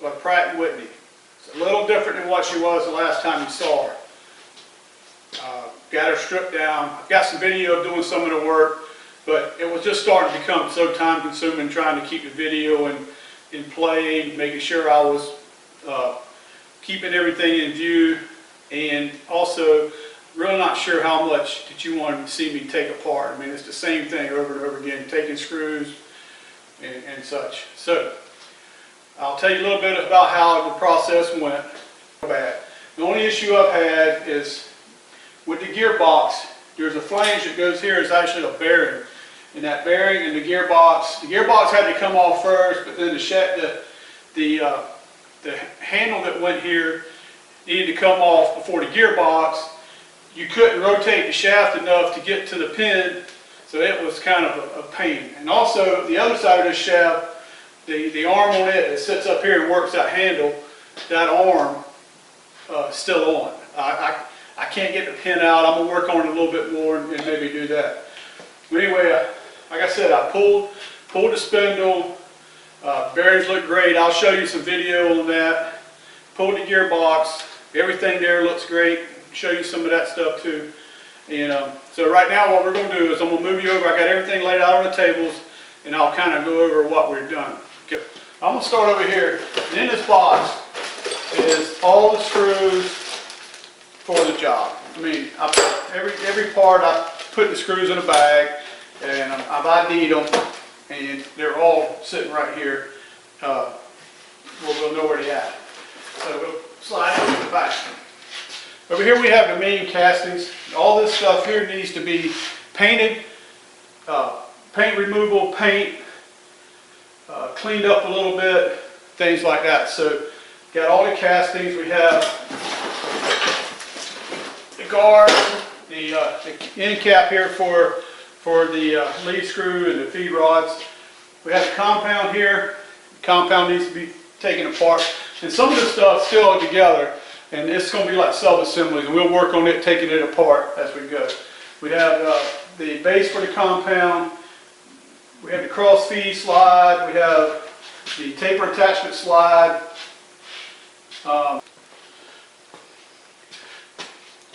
by Pratt Whitney. It's a little different than what she was the last time you saw her. Got her stripped down. I've got some video of doing some of the work, but it was just starting to become so time consuming trying to keep the video in play, making sure I was keeping everything in view, and also really not sure how much that you wanted to see me take apart. I mean, it's the same thing over and over again, taking screws and such. So I'll tell you a little bit about how the process went. The only issue I've had is with the gearbox. There's a flange that goes here. It's actually a bearing, and that bearing and the gearbox had to come off first, but then the handle that went here needed to come off before the gearbox. You couldn't rotate the shaft enough to get to the pin, so it was kind of a pain. And also the other side of this shaft, the arm on it that sits up here and works that handle, that arm is still on. I can't get the pin out. I'm going to work on it a little bit more and maybe do that. But anyway, like I said, I pulled the spindle. Bearings look great. I'll show you some video on that. Pulled the gearbox. Everything there looks great. Show you some of that stuff too. And so right now what we're going to do is I'm going to move you over. I got everything laid out on the tables, and I'll kind of go over what we've done. Okay. I'm going to start over here. And in this box is all the screws for the job. I mean, every part I put the screws in a bag, and I've ID'd them, and they're all sitting right here. We'll know where they're at. So we'll slide into the back. Over here we have the main castings. All this stuff here needs to be painted, paint removal, paint, cleaned up a little bit, things like that. So got all the castings. We have the guard, the end cap here for the lead screw and the feed rods. We have the compound here. The compound needs to be taken apart. And some of this stuff still together, and it's going to be like sub-assemblies, and we'll work on it, taking it apart as we go. We have the base for the compound. We have the cross feed slide. We have the taper attachment slide.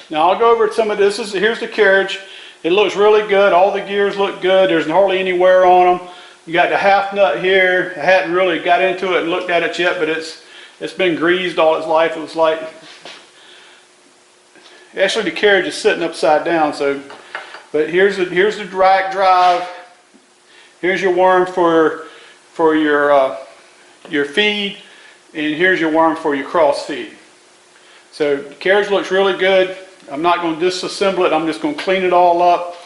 Now I'll go over some of this. Here's the carriage. It looks really good. All the gears look good. There's hardly any wear on them. You got the half nut here. I hadn't really got into it and looked at it yet, but it's been greased all its life. It was like, actually the carriage is sitting upside down. So, but here's the rack drive. Here's your worm for your feed, and here's your worm for your cross feed. So the carriage looks really good. I'm not going to disassemble it. I'm just going to clean it all up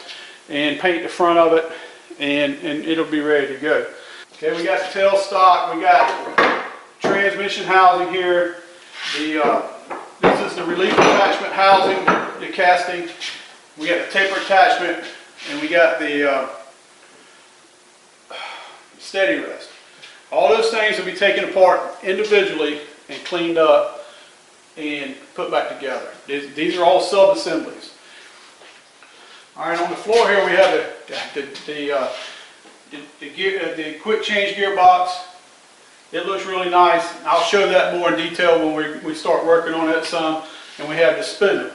and paint the front of it, and it'll be ready to go. Okay, we got the tail stock. We got transmission housing here. This is the relief attachment housing, the casting. We got the taper attachment, and we got the steady rest. All those things will be taken apart individually and cleaned up and put back together. These are all sub-assemblies. All right, on the floor here we have the quick change gearbox. It looks really nice. I'll show that more in detail when we start working on it some. And we have the spindle.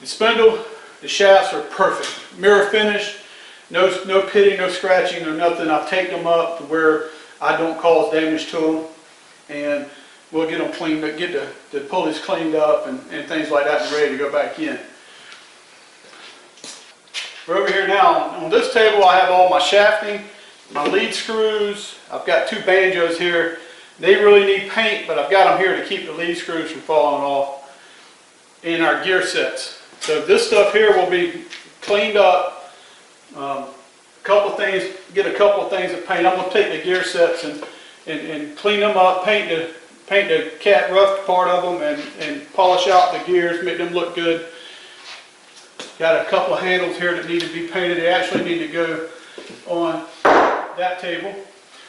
The spindle, the shafts are perfect. Mirror finish, no pitting, no scratching, no nothing. I've taped them up to where I don't cause damage to them. And we'll get them cleaned up, get the pulleys cleaned up and things like that and ready to go back in. We're over here now. On this table I have all my shafting, my lead screws. I've got two banjos here. They really need paint, but I've got them here to keep the lead screws from falling off. And our gear sets. So this stuff here will be cleaned up. Get a couple of things of paint. I'm going to take the gear sets and clean them up, paint the cat rough part of them, and polish out the gears, make them look good. Got a couple of handles here that need to be painted. They actually need to go on that table.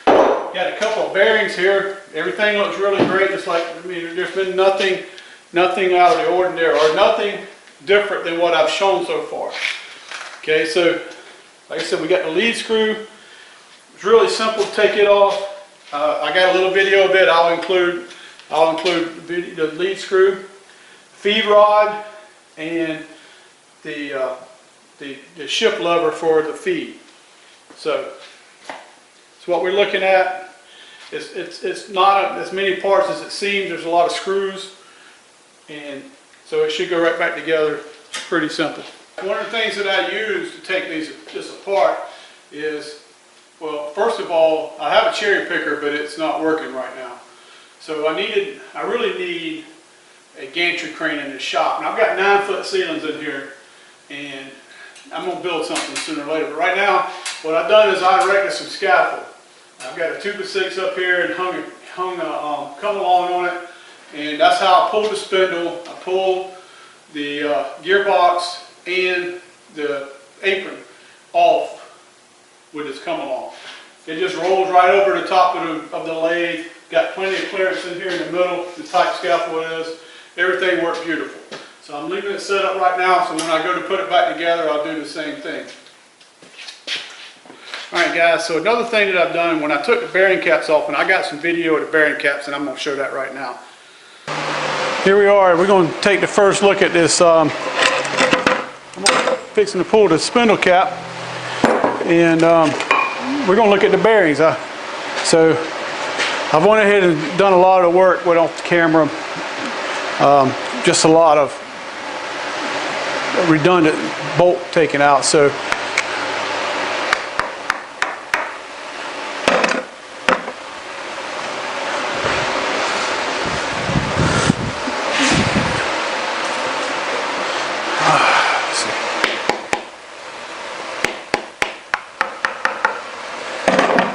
Got a couple of bearings here. Everything looks really great. Just like, I mean, there's been nothing out of the ordinary, or nothing different than what I've shown so far. Okay, so like I said, we got the lead screw. It's really simple to take it off. I got a little video of it. I'll include I'll include the lead screw, feed rod, and the shift lever for the feed. So what we're looking at. It's not as many parts as it seems. There's a lot of screws, and so it should go right back together. It's pretty simple. One of the things that I use to take this apart is, well, first of all, I have a cherry picker, but it's not working right now. So I really need a gantry crane in the shop. And I've got 9-foot ceilings in here, and I'm going to build something sooner or later. But right now, what I've done is I erected some scaffold. I've got a 2x6 up here and hung come along on it, and that's how I pull the spindle. I pull the gearbox and the apron off with this come along. It just rolls right over the top of the lathe. Got plenty of clearance in here in the middle. The type scaffold is. Everything works beautiful. So I'm leaving it set up right now, so when I go to put it back together, I'll do the same thing. Alright guys, so another thing that I've done, when I took the bearing caps off, and I got some video of the bearing caps, and I'm going to show that right now. Here we are, we're going to take the first look at this. I'm fixing to pull the spindle cap, and we're going to look at the bearings. So I've went ahead and done a lot of the work, went off the camera, just a lot of redundant bolt taken out. So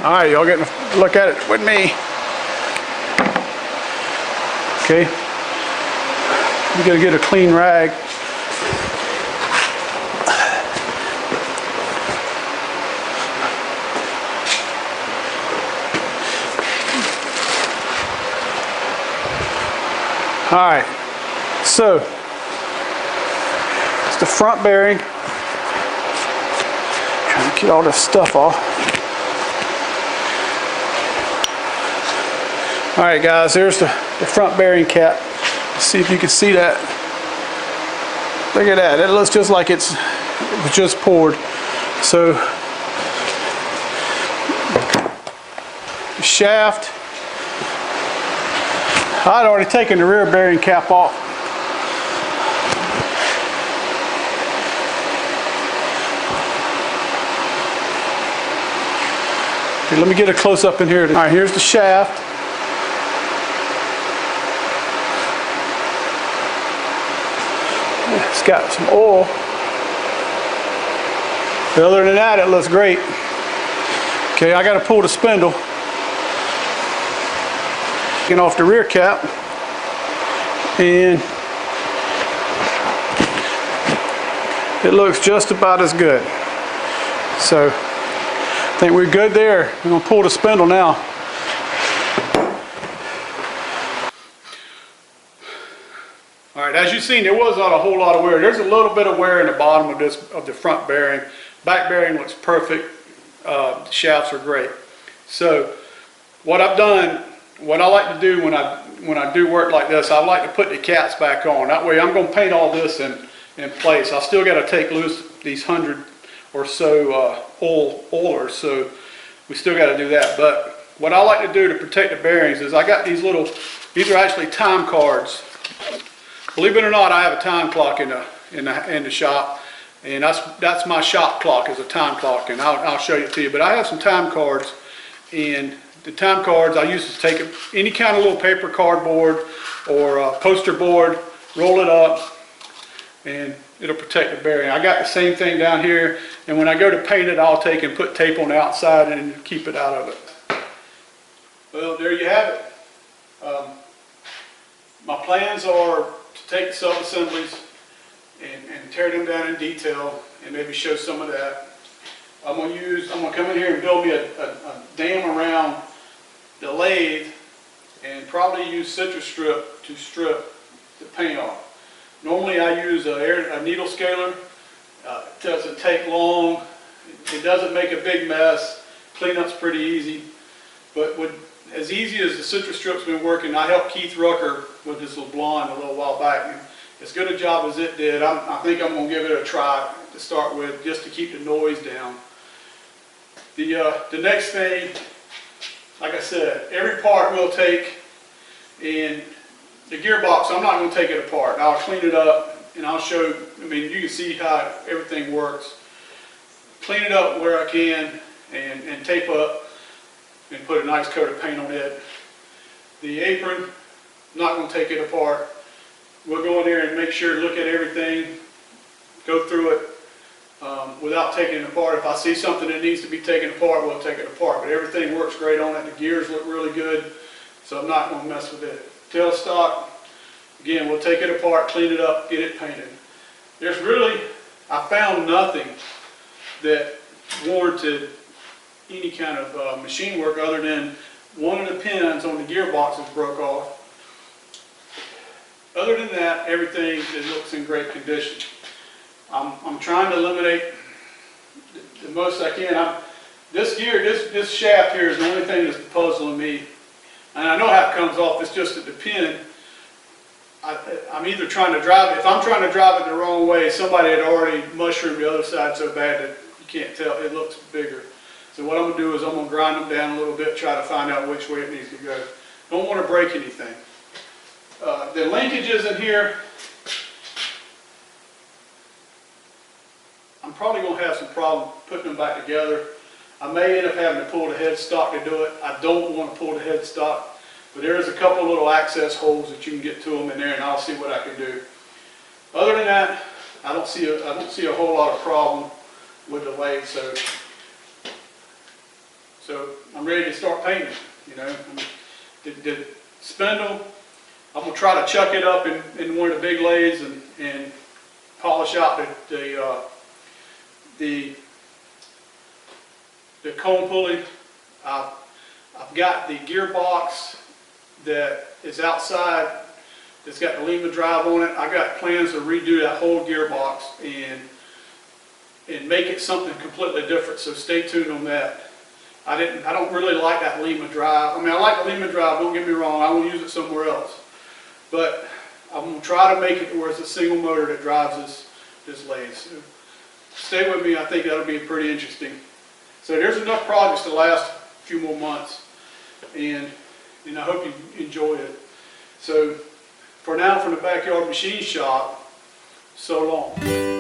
all right, y'all getting a look at it with me. Okay, we gotta get a clean rag. All right, so it's the front bearing. Trying to get all this stuff off. All right, guys, there's the front bearing cap. Let's see if you can see that. Look at that. It looks just like it was just poured. So the shaft. I'd already taken the rear bearing cap off. Okay, let me get a close up in here. All right, here's the shaft. It's got some oil. But other than that, it looks great. Okay, I got to pull the spindle. Getting off the rear cap, and it looks just about as good. So I think we're good there. We're going to pull the spindle now. Alright, as you've seen, there was not a whole lot of wear. There's a little bit of wear in the bottom of the front bearing. Back bearing looks perfect. The shafts are great. So what I've done, what I like to do when I do work like this, I like to put the caps back on. That way I'm going to paint all this in place. I still got to take loose these 100 or so oilers, so we still got to do that. But what I like to do to protect the bearings is I got these are actually time cards. Believe it or not, I have a time clock in the shop, and that's my shop clock, is a time clock, and I'll show it to you. But I have some time cards, and the time cards I use to take any kind of little paper cardboard or poster board, roll it up, and it'll protect the bearing. I got the same thing down here, and when I go to paint it, I'll take and put tape on the outside and keep it out of it. Well, there you have it. My plans are to take the sub-assemblies and tear them down in detail and maybe show some of that. I'm going to come in here and build me a dam around the lathe and probably use citrus strip to strip the paint off. Normally I use a needle scaler. It doesn't take long. It doesn't make a big mess. Cleanup's pretty easy. But as easy as the citrus strip's been working, I helped Keith Rucker with this little blonde a little while back. And as good a job as it did, I think I'm going to give it a try to start with, just to keep the noise down. The next thing, like I said, every part we'll take, and the gearbox, I'm not going to take it apart. I'll clean it up and I'll show, I mean, you can see how everything works. Clean it up where I can and tape up and put a nice coat of paint on it. The apron, I'm not going to take it apart. We'll go in there and make sure to look at everything, go through it without taking it apart. If I see something that needs to be taken apart, we'll take it apart. But everything works great on it. The gears look really good, so I'm not going to mess with it. Tailstock, again, we'll take it apart, clean it up, get it painted. There's really, I found nothing that warranted any kind of machine work other than one of the pins on the gearboxes broke off. Other than that, everything it looks in great condition. I'm trying to eliminate the most I can. This gear, this shaft here is the only thing that's puzzling me. And I know how it comes off. It's just that the pin, I'm either trying to drive it. If I'm trying to drive it the wrong way, somebody had already mushroomed the other side so bad that you can't tell. It looks bigger. So what I'm going to do is I'm going to grind them down a little bit, try to find out which way it needs to go. Don't want to break anything. The linkages in here, I'm probably going to have some problem putting them back together. I may end up having to pull the headstock to do it. I don't want to pull the headstock, but there is a couple little access holes that you can get to them in there, and I'll see what I can do. Other than that, I don't see a whole lot of problem with the lathe. So I'm ready to start painting. You know, the spindle, I'm gonna try to chuck it up in one of the big lathes and polish out the cone pulley. I've got the gearbox that is outside, that's got the Lima drive on it. I got plans to redo that whole gearbox and make it something completely different, so stay tuned on that. I don't really like that Lima drive. I mean, I like the Lima drive, don't get me wrong, I will use it somewhere else. But I'm going to try to make it where it's a single motor that drives this lathe. So stay with me, I think that'll be pretty interesting. So there's enough projects to last a few more months, and I hope you enjoy it. So for now, from the Backyard Machine Shop, so long.